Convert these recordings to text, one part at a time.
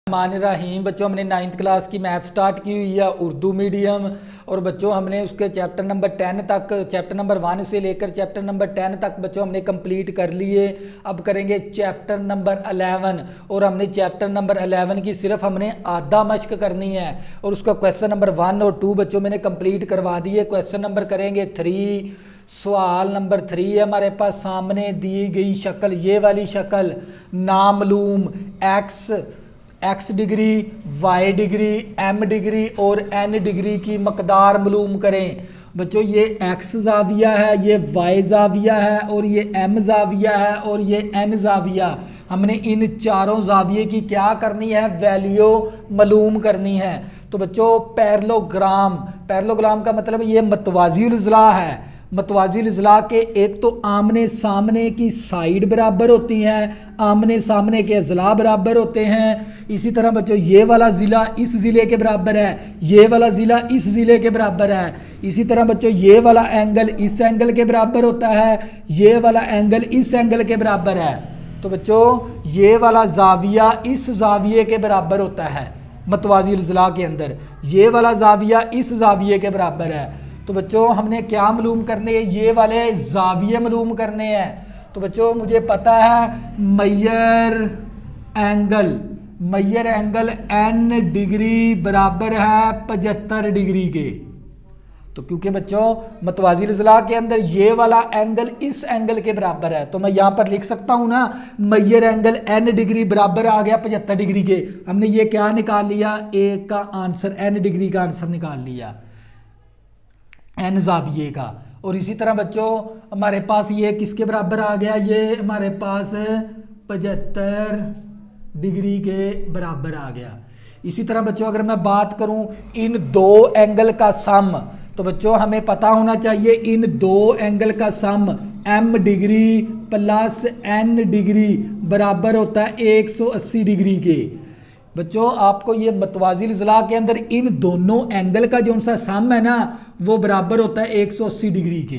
रहीम बच्चों, हमने 9th class की मैथ स्टार्ट की हुई है उर्दू मीडियम। और बच्चों हमने उसके चैप्टर नंबर 10 तक, चैप्टर नंबर 1 से लेकर चैप्टर नंबर 10 तक बच्चों हमने कंप्लीट कर लिए। अब करेंगे चैप्टर नंबर 11 और हमने चैप्टर नंबर 11 की सिर्फ हमने आधा मश्क करनी है और उसका क्वेश्चन नंबर 1 और 2 बच्चों मैंने कंप्लीट करवा दिए। क्वेश्चन नंबर करेंगे 3। सवाल नंबर 3 है हमारे पास, सामने दी गई शक्ल, ये वाली शक्ल नामालूम X degree, Y degree, M degree और एन डिग्री की मकदार मालूम करें। बच्चों ये एक्स जाविया है, ये वाई जाविया है और ये एम जाविया है और ये एन जाविया। हमने इन चारों जाविये की क्या करनी है, वैल्यू मालूम करनी है। तो बच्चों पैरेललोग्राम का मतलब ये मतवाज़िल अज़ला है। मतवाज़िल अज़ला के एक तो आमने सामने की साइड बराबर होती हैं, आमने सामने के अज़ला बराबर होते हैं। इसी तरह बच्चों ये वाला ज़िला इस ज़िले के बराबर है, ये वाला ज़िला इस ज़िले के बराबर है। इसी तरह बच्चों ये वाला एंगल इस एंगल के बराबर होता है, ये वाला एंगल इस एंगल के बराबर है। तो बच्चों ये वाला ज़ाविया इस ज़ाविये के बराबर होता है मतवाज़िल अज़ला के अंदर, ये वाला ज़ाविया इस ज़ाविये के बराबर है। तो बच्चों हमने क्या मालूम करने हैं, ये वाले जाविये मालूम करने हैं। तो बच्चों मुझे पता है मय्यर एंगल n डिग्री बराबर है 75 डिग्री के। तो क्योंकि बच्चों मतवाज़िल अज़ला के अंदर ये वाला एंगल इस एंगल के बराबर है, तो मैं यहाँ पर लिख सकता हूँ ना, मय्यर एंगल n डिग्री बराबर आ गया 75 डिग्री के। हमने ये क्या निकाल लिया, एक का आंसर n डिग्री का आंसर निकाल लिया एन जाविये का। और इसी तरह बच्चों हमारे पास ये किसके बराबर आ गया, ये हमारे पास 75 डिग्री के बराबर आ गया। इसी तरह बच्चों अगर मैं बात करूं इन दो एंगल का सम, तो बच्चों हमें पता होना चाहिए इन दो एंगल का सम m degree plus n degree बराबर होता है 180 डिग्री के। बच्चों आपको ये मतवाज़िल अज़ला के अंदर इन दोनों एंगल का जो सा सम है ना वो बराबर होता है 180 डिग्री के।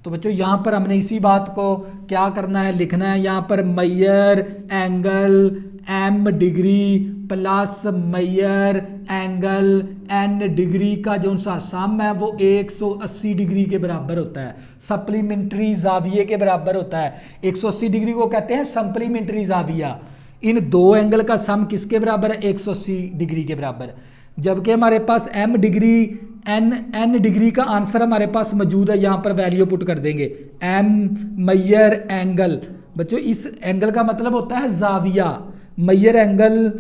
तो बच्चों यहाँ पर हमने इसी बात को क्या करना है, लिखना है यहाँ पर मय्यर एंगल m डिग्री प्लस मय्यर एंगल n डिग्री का जो सा सम है वो 180 डिग्री के बराबर होता है, सप्लीमेंट्री जाविये के बराबर होता है। 180 डिग्री को कहते हैं सप्लीमेंट्री जाविया। इन दो एंगल का सम किसके बराबर है, 180 डिग्री के बराबर। जबकि हमारे पास m डिग्री n डिग्री का आंसर हमारे पास मौजूद है, यहाँ पर वैल्यू पुट कर देंगे m मय्यर एंगल। बच्चों इस एंगल का मतलब होता है जाविया। मय्यर एंगल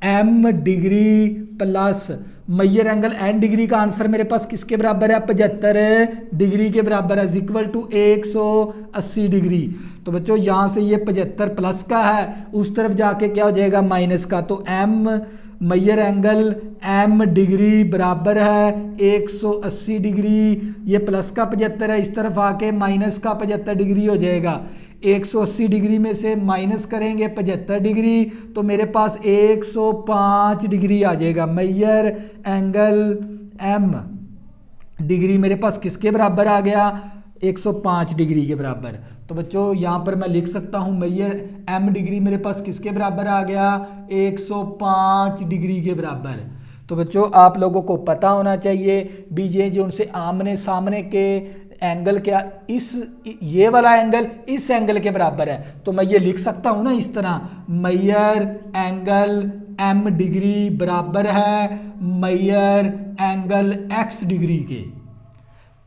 m डिग्री प्लस मय्यर एंगल n डिग्री का आंसर मेरे पास किसके बराबर है, 75 डिग्री के बराबर है, इक्वल टू 180 डिग्री। तो बच्चों यहाँ से ये 75 प्लस का है, उस तरफ जाके क्या हो जाएगा माइनस का। तो m मय्यर एंगल m डिग्री बराबर है 180 डिग्री, ये प्लस का 75 है, इस तरफ आके माइनस का 75 डिग्री हो जाएगा। 180 डिग्री में से माइनस करेंगे 75 डिग्री तो मेरे पास 105 डिग्री आ जाएगा। मय्यर एंगल m डिग्री मेरे पास किसके बराबर आ गया, 105 डिग्री के बराबर। तो बच्चों यहाँ पर मैं लिख सकता हूँ मय्यर m डिग्री मेरे पास किसके बराबर आ गया, 105 डिग्री के बराबर। तो बच्चों आप लोगों को पता होना चाहिए भी ये जो उनसे आमने सामने के एंगल क्या, ये वाला एंगल इस एंगल के बराबर है। तो मैं ये लिख सकता हूँ ना इस तरह, मय्यर एंगल m डिग्री बराबर है मय्यर एंगल x डिग्री के।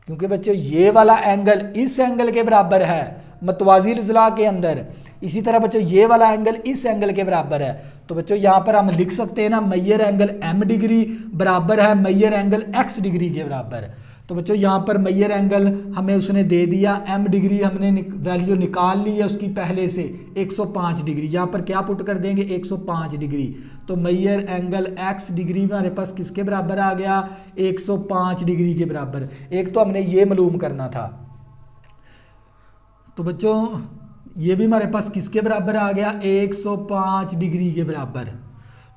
क्योंकि बच्चों ये वाला एंगल इस एंगल के बराबर है मतवाज़िल अज़ला के अंदर, इसी तरह बच्चों ये वाला एंगल इस एंगल के बराबर है। तो बच्चों यहाँ पर हम लिख सकते हैं ना मय्यर एंगल m डिग्री बराबर है मय्यर एंगल x डिग्री के बराबर। तो बच्चों यहाँ पर मय्यर एंगल हमें उसने दे दिया, m डिग्री हमने वैल्यू निकाल ली है उसकी पहले से 105 डिग्री, यहाँ पर क्या पुट कर देंगे 105 डिग्री। तो मय्यर एंगल x डिग्री हमारे पास किसके बराबर आ गया, 105 डिग्री के बराबर। एक तो हमने ये मालूम करना था। तो बच्चों ये भी हमारे पास किसके बराबर आ गया, 105 डिग्री के बराबर।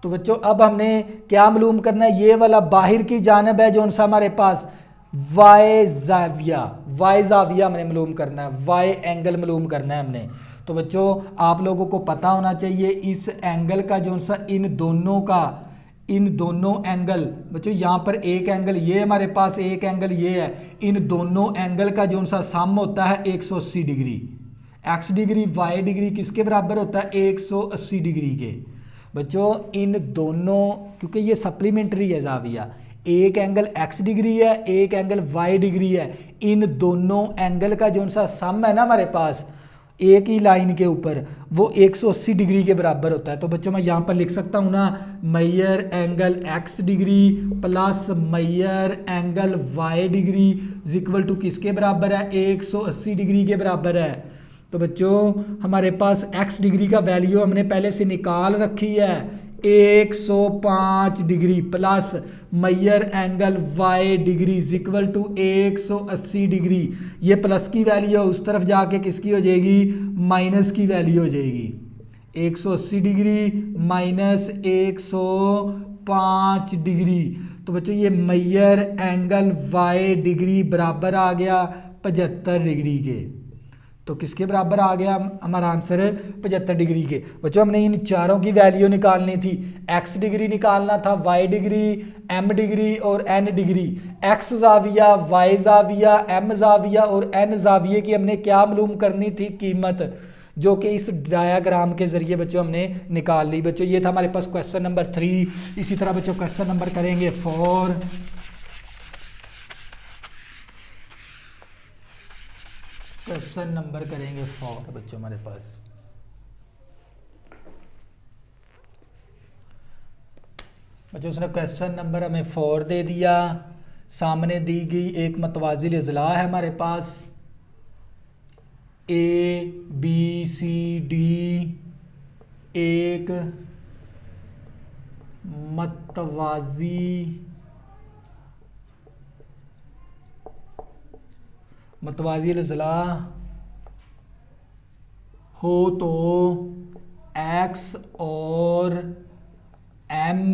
तो बच्चों अब हमने क्या मालूम करना है, ये वाला बाहर की जानब है जो सा हमारे पास वाई जाविया हमने मालूम करना है, वाई एंगल मालूम करना है हमने। तो बच्चों आप लोगों को पता होना चाहिए इस एंगल का जो सा इन दोनों एंगल, बच्चों यहाँ पर एक एंगल ये हमारे पास, एक एंगल ये है, इन दोनों एंगल का जो सा सम होता है 180 degree. X degree Y degree किसके बराबर होता है? 180 डिग्री के। बच्चों इन दोनों, क्योंकि ये सप्लीमेंट्री है जाविया, एक एंगल एक्स डिग्री है, एक एंगल वाई डिग्री है, इन दोनों एंगल का जो सा सम है ना हमारे पास एक ही लाइन के ऊपर, वो 180 डिग्री के बराबर होता है। तो बच्चों मैं यहाँ पर लिख सकता हूँ ना, मैयर एंगल एक्स डिग्री प्लस मैयर angle Y degree is equal to किसके बराबर है? 180 डिग्री के बराबर है। तो बच्चों हमारे पास एक्स डिग्री का वैल्यू हमने पहले से निकाल रखी है 105 डिग्री प्लस मैयर angle Y degree is equal to 180 degree. ये प्लस की वैल्यू उस तरफ जाके किसकी हो जाएगी? माइनस की वैल्यू हो जाएगी। 180 डिग्री माइनस 105 डिग्री। तो बच्चों ये मैयर एंगल वाई डिग्री बराबर आ गया 75 डिग्री के। तो किसके बराबर आ गया हमारा आंसर? 75 डिग्री के। बच्चों हमने इन चारों की वैल्यू निकालनी थी। एक्स डिग्री निकालना था, वाई डिग्री, एम डिग्री और एन डिग्री। एक्स जाविया, वाई जाविया, एम जाविया और एन जाविये की हमने क्या मालूम करनी थी? कीमत, जो कि इस डायाग्राम के जरिए बच्चों हमने निकाल ली। बच्चों ये था हमारे पास क्वेश्चन नंबर 3। इसी तरह बच्चों क्वेश्चन नंबर करेंगे 4। क्वेश्चन नंबर करेंगे 4 बच्चों हमारे पास। बच्चों उसने क्वेश्चन नंबर हमें 4 दे दिया। सामने दी गई एक मतवाजिल इज़ला है हमारे पास, ए बी सी डी एक मतवाजिल इज़ला हो तो एक्स और एम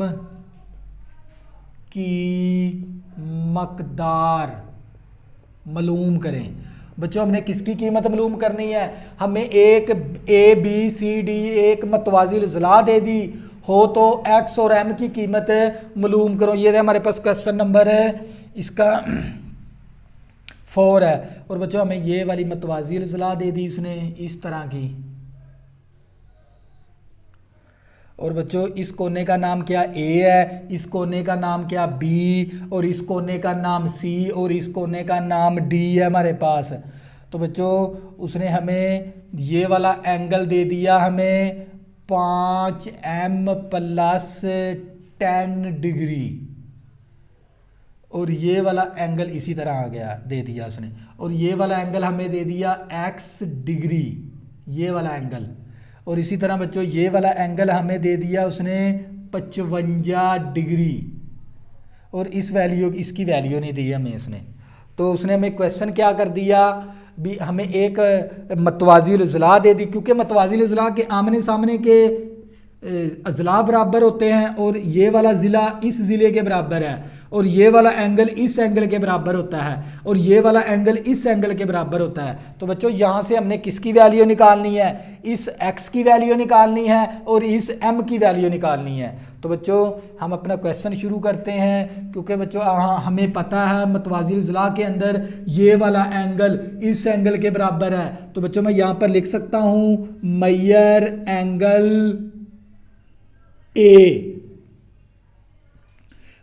की मकदार मालूम करें। बच्चों हमने किसकी कीमत मालूम करनी है? हमें एक ए बी सी डी एक मतवाजिल इज़ला दे दी हो तो एक्स और एम की कीमत मालूम करो। ये हमारे पास क्वेश्चन नंबर है इसका 4 है। और बच्चों हमें ये वाली मतवाजिल इज़ला दे दी इसने इस तरह की। और बच्चों इस कोने का नाम क्या? ए है, इस कोने का नाम क्या? बी, और इस कोने का नाम सी, और इस कोने का नाम डी है हमारे पास। तो बच्चों उसने हमें ये वाला एंगल दे दिया हमें 5m प्लस 10 डिग्री, और ये वाला एंगल इसी तरह आ गया दे दिया उसने। और ये वाला एंगल हमें दे दिया x डिग्री, ये वाला एंगल। और इसी तरह बच्चों ये वाला एंगल हमें दे दिया उसने 55 डिग्री, और इस वैल्यू इसकी वैल्यू नहीं दी हमें उसने। तो उसने हमें क्वेश्चन क्या कर दिया भी, हमें एक मतवाजिल इज़ला दे दी, क्योंकि मतवाजिल इज़ला के आमने सामने के अज़ला बराबर होते हैं, और ये वाला ज़िला इस ज़िले के बराबर है, और ये वाला एंगल इस एंगल के बराबर होता है, और ये वाला एंगल इस एंगल के बराबर होता है। तो बच्चों यहाँ से हमने किसकी वैल्यू निकालनी है? इस x की वैल्यू निकालनी है और इस m की वैल्यू निकालनी है। तो बच्चों हम अपना क्वेश्चन शुरू करते हैं, क्योंकि बच्चों हमें पता है मतवाजिल इज़ला के अंदर ये वाला एंगल इस एंगल के बराबर है। तो बच्चों मैं यहाँ पर लिख सकता हूँ Maihar angle A,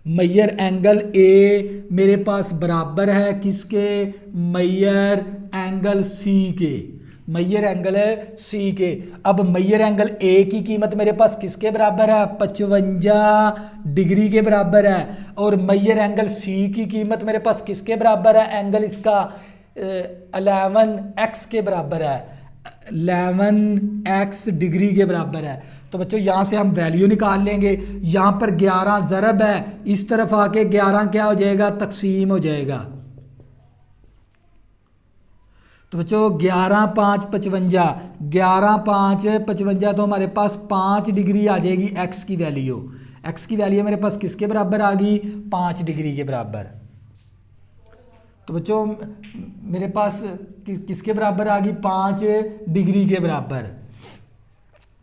Maihar angle A मेरे पास बराबर है किसके? मैयर एंगल सी के। मैयर एंगल है सी के। अब मैयर एंगल ए की कीमत मेरे पास किसके बराबर है? 55 डिग्री के बराबर है। और मैयर एंगल सी की कीमत मेरे पास किसके बराबर है? एंगल इसका 11x के बराबर है, 11x डिग्री के बराबर है। तो बच्चों यहाँ से हम वैल्यू निकाल लेंगे। यहाँ पर 11 ज़रब है, इस तरफ आके 11 क्या हो जाएगा? तकसीम हो जाएगा। तो बच्चों 11 5 55, 11 5 55, तो हमारे पास 5 डिग्री आ जाएगी एक्स की वैल्यू। एक्स की वैल्यू मेरे पास किसके बराबर आ गई? 5 डिग्री के बराबर। तो बच्चों मेरे पास किसके बराबर आ गई, 5 डिग्री के बराबर।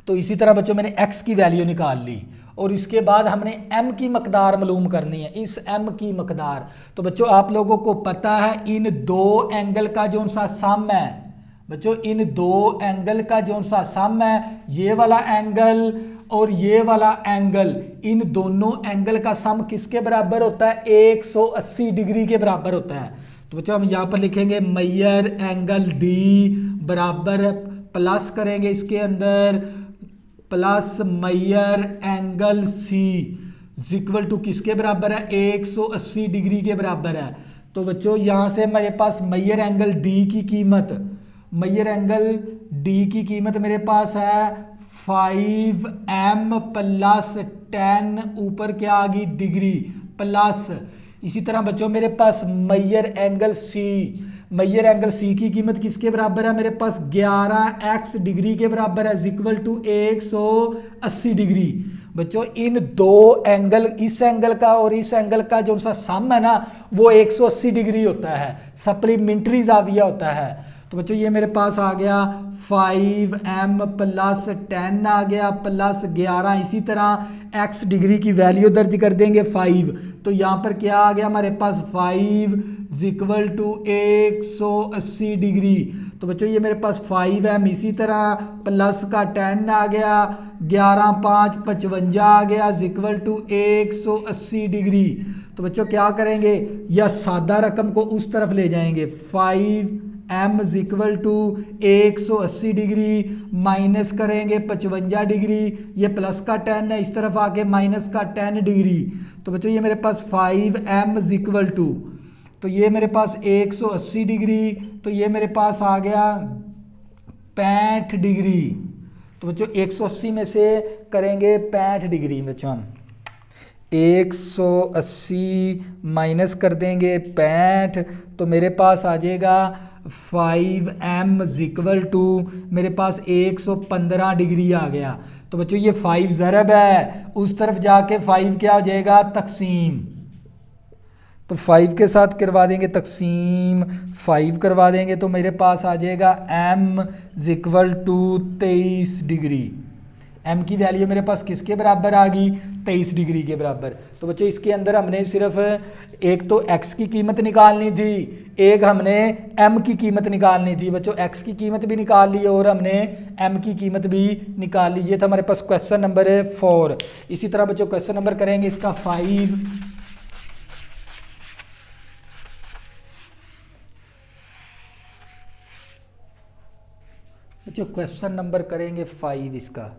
तो इसी तरह बच्चों मैंने x की वैल्यू निकाल ली और इसके बाद हमने m की मकदार मालूम करनी है, इस m की मकदार। तो बच्चों आप लोगों को पता है इन दो एंगल का जो सा सम है, बच्चों इन दो एंगल का जो सा सम है, ये वाला एंगल और ये वाला एंगल, इन दोनों एंगल का सम किसके बराबर होता है, 180 डिग्री के बराबर होता है। तो बच्चों हम यहाँ पर लिखेंगे मेजर एंगल D बराबर प्लस करेंगे इसके अंदर plus measure angle C equal to किसके बराबर है, 180 डिग्री के बराबर है। तो बच्चों यहाँ से मेरे पास मेजर एंगल D की कीमत, मेजर एंगल D की कीमत मेरे पास है 5m प्लस 10 ऊपर क्या आ गई डिग्री प्लस। इसी तरह बच्चों मेरे पास major angle C, major angle C की कीमत किसके बराबर है, मेरे पास 11x डिग्री के बराबर है इक्वल टू 180 डिग्री। बच्चों इन दो एंगल, इस एंगल का और इस एंगल का जो सा सम है ना वो 180 डिग्री होता है, सप्लीमेंट्री जाविया होता है। तो बच्चों ये मेरे पास आ गया 5m प्लस 10 आ गया प्लस 11, इसी तरह x डिग्री की वैल्यू दर्ज कर देंगे 5। तो यहाँ पर क्या आ गया हमारे पास 5 इक्वल टू 180 डिग्री। तो बच्चों ये मेरे पास 5m, इसी तरह प्लस का 10 आ गया, 11 5 55 आ गया इक्वल टू 180 डिग्री। तो बच्चों क्या करेंगे, या सादा रकम को उस तरफ ले जाएंगे, 5m equal to 180 degree minus करेंगे 55 डिग्री, ये प्लस का 10 है, इस तरफ आके माइनस का 10 डिग्री। तो बच्चों ये मेरे पास 5m इक्वल टू, तो ये मेरे पास 180 डिग्री, तो ये मेरे पास आ गया 65 डिग्री। तो बच्चों 180 में से करेंगे 65 डिग्री, बच्चों हम 180 माइनस कर देंगे 65, तो मेरे पास आ जाएगा 5m इक्वल टू मेरे पास 115 डिग्री आ गया। तो बच्चों ये 5 ज़रब है, उस तरफ जाके 5 क्या हो जाएगा, तकसीम। तो 5 के साथ करवा देंगे तकसीम, 5 करवा देंगे तो मेरे पास आ जाएगा m equal to 23 degree. m की वैल्यू मेरे पास किसके बराबर आ गई, 23 डिग्री के बराबर। तो बच्चों इसके अंदर हमने सिर्फ एक तो x की कीमत निकालनी थी, एक हमने m की कीमत निकालनी थी। बच्चों x की कीमत भी निकाल ली और हमने m की कीमत भी निकाल ली। ये था हमारे पास क्वेश्चन नंबर 4। इसी तरह बच्चों क्वेश्चन नंबर करेंगे इसका 5। बच्चों क्वेश्चन नंबर करेंगे 5 इसका।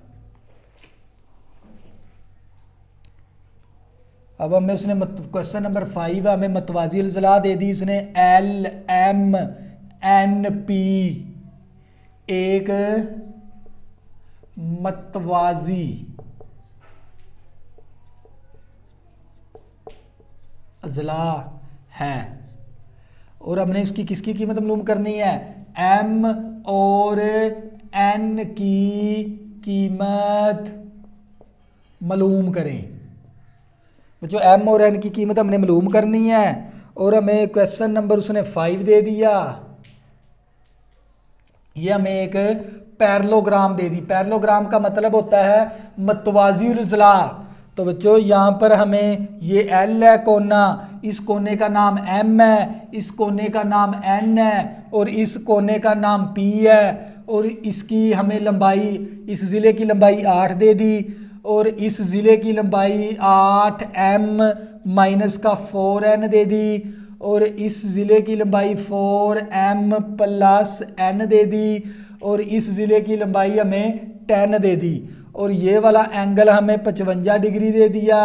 अब हमें उसने क्वेश्चन नंबर 5 हमें मतवाजी अज़ला दे दी उसने, LMNP एक मतवाजी अज़ला है और हमने इसकी किसकी कीमत मालूम करनी है, M और N की कीमत मालूम करें। जो m और n की कीमत हमने मालूम करनी है और हमें क्वेश्चन नंबर उसने 5 दे दिया। ये हमें एक पैरेललोग्राम दे दी। पैरेललोग्राम का मतलब होता है मतवाजी अज़ला। तो बच्चों यहाँ पर हमें ये L है कोना, इस कोने का नाम M है, इस कोने का नाम N है और इस कोने का नाम P है और इसकी हमें लंबाई, इस ज़िले की लंबाई 8 दे दी और इस ज़िले की लंबाई 8m माइनस का 4n दे दी और इस ज़िले की लंबाई 4m प्लस n दे दी और इस ज़िले की लंबाई हमें 10 दे दी और ये वाला एंगल हमें 55 डिग्री दे दिया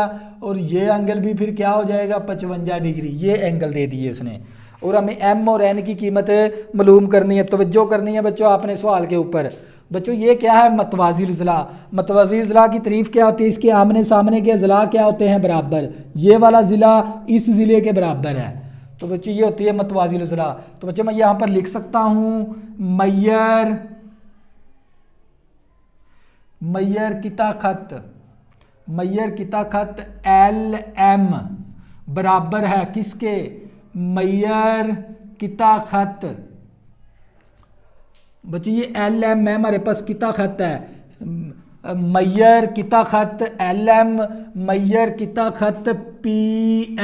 और ये एंगल भी फिर क्या हो जाएगा 55 डिग्री। ये एंगल दे दिए उसने और हमें m और n की कीमत मालूम करनी है। तवज्जो करनी है बच्चों आपने सवाल के ऊपर। बच्चों ये क्या है, मतवाजी अज़ला। मतवाजी अज़ला की तारीफ क्या होती है, इसके आमने सामने के अज़ला क्या होते हैं, बराबर। ये वाला ज़िला इस ज़िले के बराबर है। तो बच्चों ये होती है मतवाजी अज़ला। तो बच्चों मैं यहाँ पर लिख सकता हूँ मैयर किता खत LM बराबर है किसके, मैयर किता खत, बच्चों ये एल एम है हमारे पास, किता खत है, मैयर किता खत एल एम, मैयर किता खत पी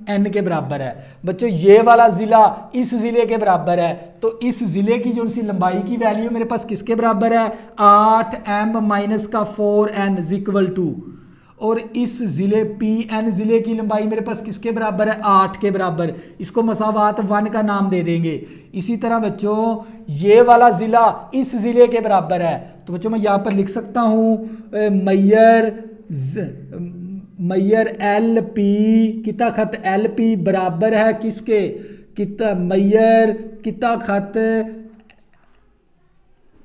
एन के बराबर है। बच्चों ये वाला ज़िला इस ज़िले के बराबर है, तो इस ज़िले की जो सी लंबाई की वैल्यू मेरे पास किसके बराबर है, 8m माइनस का 4n इक्वल टू, और इस ज़िले पी एन ज़िले की लंबाई मेरे पास किसके बराबर है, 8 के बराबर। इसको मसावात 1 का नाम दे देंगे। इसी तरह बच्चों ये वाला ज़िला इस ज़िले के बराबर है, तो बच्चों मैं यहाँ पर लिख सकता हूँ मैयर एल पी किता खत एल पी बराबर है किसके, किता मैयर किता खत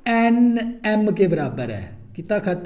एन एम के बराबर है, किता खत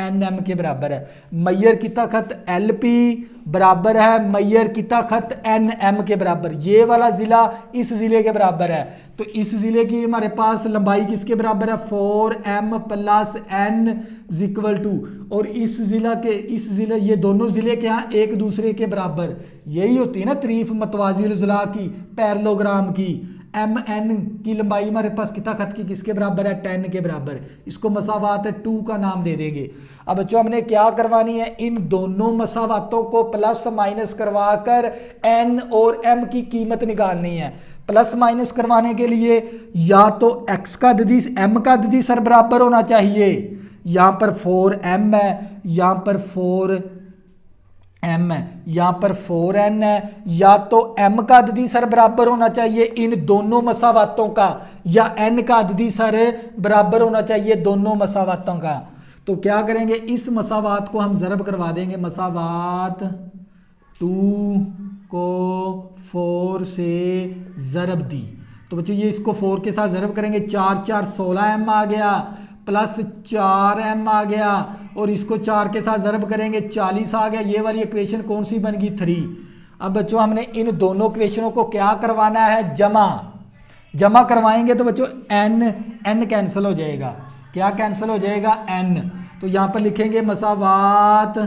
एन एम के बराबर है। मैयर किता खत एल पी बराबर है मैयर किता खत एन एम के बराबर। ये वाला ज़िला इस ज़िले के बराबर है, तो इस ज़िले की हमारे पास लंबाई किसके बराबर है, 4m plus n equal to, और इस ज़िले ये दोनों ज़िले के यहाँ एक दूसरे के बराबर। यही होती है ना तारीफ मतवाजिल ज़िला की, पैरेललोग्राम की। एम एन की लंबाई हमारे पास किता खत की किसके बराबर है, 10 के बराबर। इसको मसावात 2 का नाम दे देंगे। अब बच्चों हमने क्या करवानी है, इन दोनों मसावातों को प्लस माइनस करवाकर एन और एम की कीमत निकालनी है। प्लस माइनस करवाने के लिए या तो x का अददी m का अददी सर बराबर होना चाहिए, यहाँ पर 4m है, यहाँ पर 4m है, यहाँ पर 4n है, या तो m का अददी सर बराबर होना चाहिए इन दोनों मसावातों का, या n का अददी सर बराबर होना चाहिए दोनों मसावातों का। तो क्या करेंगे, इस मसावात को हम ज़रब करवा देंगे, मसावात 2 को 4 से ज़रब दी। तो बच्चों ये इसको 4 के साथ ज़रब करेंगे, 4 4 16m आ गया, प्लस 4m आ गया, और इसको 4 के साथ ज़रब करेंगे 40 आ गया। ये वाली इक्वेशन कौन सी बन गई, 3। अब बच्चों हमने इन दोनों इक्वेशनों को क्या करवाना है, जमा करवाएंगे तो बच्चों n कैंसिल हो जाएगा। क्या कैंसिल हो जाएगा, n। तो यहाँ पर लिखेंगे मसावात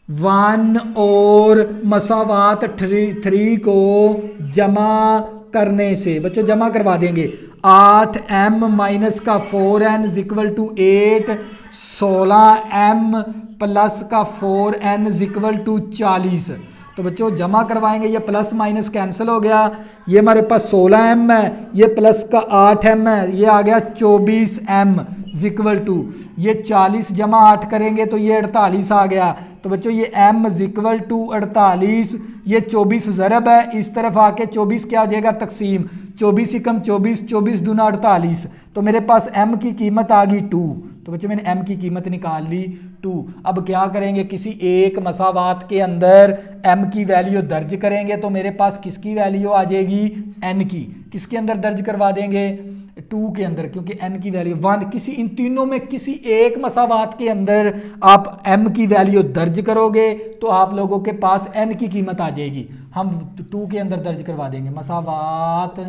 1 और मसावात 3 को जमा करने से, बच्चों जमा करवा देंगे, 8m माइनस का 4n equal to 8, 16m plus का 4n इक्वल टू 40। तो बच्चों जमा करवाएंगे, ये प्लस माइनस कैंसिल हो गया, ये हमारे पास 16m है, ये प्लस का 8m है, ये आ गया 24m इक्वल टू, ये 40 जमा 8 करेंगे तो ये 48 आ गया। तो बच्चों ये m इक्वल टू 48, ये 24 ज़रब है, इस तरफ आके 24 क्या हो जाएगा, तकसीम, 24 ही कम 24, 24 दूना 48। तो मेरे पास m की कीमत आ गई 2। तो बच्चों मैंने m की कीमत निकाल ली 2। अब क्या करेंगे, किसी एक मसावात के अंदर m की वैल्यू दर्ज करेंगे, तो मेरे पास किसकी वैल्यू आ जाएगी, n की। किसके अंदर दर्ज करवा देंगे, 2 के अंदर, क्योंकि n की वैल्यू 1। किसी इन तीनों में किसी एक मसावात के अंदर आप m की वैल्यू दर्ज करोगे तो आप लोगों के पास n की कीमत आ जाएगी। हम 2 के अंदर दर्ज करवा देंगे, मसावात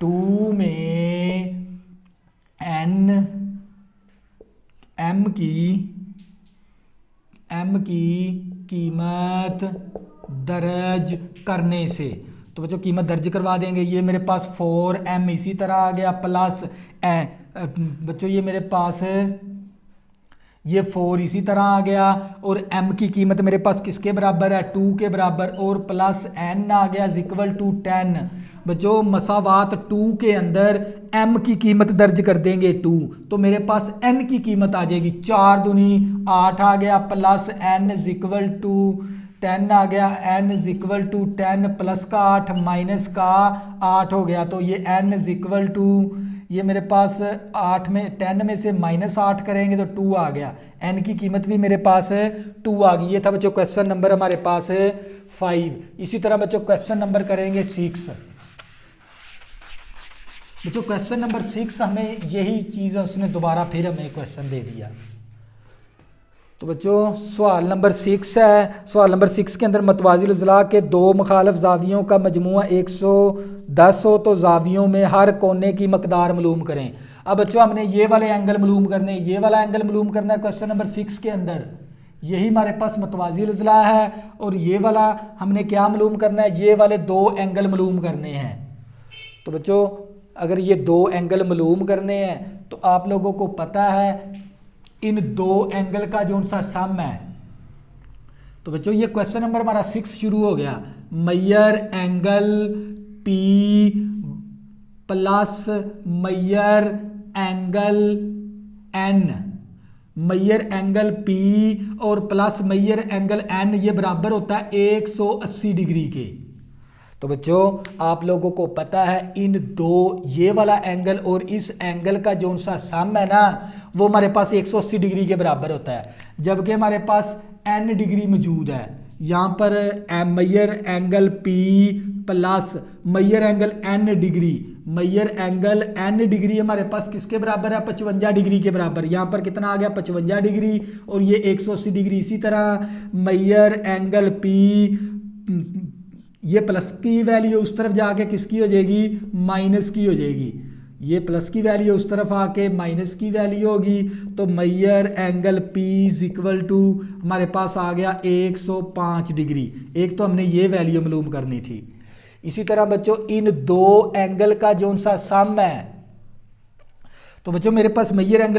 2 में m की कीमत दर्ज करने से। तो बच्चों कीमत दर्ज करवा देंगे, ये मेरे पास 4m इसी तरह आ गया, प्लस बच्चों ये मेरे पास ये 4 इसी तरह आ गया, और m की कीमत मेरे पास किसके बराबर है, 2 के बराबर, और प्लस n आ गया इक्वल टू 10। बच्चों मसावात 2 के अंदर m की कीमत दर्ज कर देंगे 2, तो मेरे पास n की कीमत आ जाएगी, 4 दूनी 8 आ गया, प्लस n इक्वल टू 10 आ गया, n इक्वल टू 10 प्लस का 8 माइनस का 8 हो गया। तो ये n इक्वल टू, ये मेरे पास 8 में 10 में से माइनस 8 करेंगे तो 2 आ गया, n की कीमत भी मेरे पास 2 आ गई। ये था बच्चों क्वेश्चन नंबर हमारे पास 5। इसी तरह बच्चों क्वेश्चन नंबर करेंगे 6। बच्चों क्वेश्चन नंबर 6 हमें यही चीज़ है, उसने दोबारा फिर हमें क्वेश्चन दे दिया। तो बच्चों सवाल नंबर 6 है, सवाल नंबर 6 के अंदर मतवाजिल अज़ला के 2 मुखालिफ ज़ावियों का मजमुआ 110 हो, तो ज़ावियों में हर कोने की मकदार मालूम करें। अब बच्चों हमने ये वाले एंगल मालूम करने, ये वाला एंगल मालूम करना है क्वेश्चन नंबर 6 के अंदर, यही हमारे पास मतवाजिल अज़ला है। और ये वाला हमने क्या मालूम करना है, ये वाले दो एंगल मालूम करने हैं। तो बच्चों अगर ये दो एंगल मालूम करने हैं तो आप लोगों को पता है इन दो एंगल का जो सा सम है। तो बच्चों ये क्वेश्चन नंबर हमारा 6 शुरू हो गया। मैयर एंगल P प्लस मैयर एंगल N, मैयर एंगल P और प्लस मैयर एंगल N ये बराबर होता है 180 डिग्री के। तो बच्चों आप लोगों को पता है इन दो, ये वाला एंगल और इस एंगल का जो सा सम है ना वो हमारे पास 180 डिग्री के बराबर होता है। जबकि हमारे पास n डिग्री मौजूद है। यहाँ पर मैयर एंगल P प्लस मैयर एंगल n डिग्री, मैयर एंगल n डिग्री हमारे पास किसके बराबर है, 55 डिग्री के बराबर। यहाँ पर कितना आ गया, 55 डिग्री और ये 180 डिग्री। इसी तरह मैयर एंगल P, ये प्लस की वैल्यू उस तरफ जाके किसकी हो जाएगी, माइनस की हो जाएगी। ये प्लस की वैल्यू उस तरफ आके माइनस की वैल्यू होगी। तो मैयर angle P is equal to हमारे पास आ गया 105 डिग्री। एक तो हमने ये वैल्यू मालूम करनी थी। इसी तरह बच्चों इन दो एंगल का जो सा सम है, तो बच्चों मेरे पास मैयर एंगल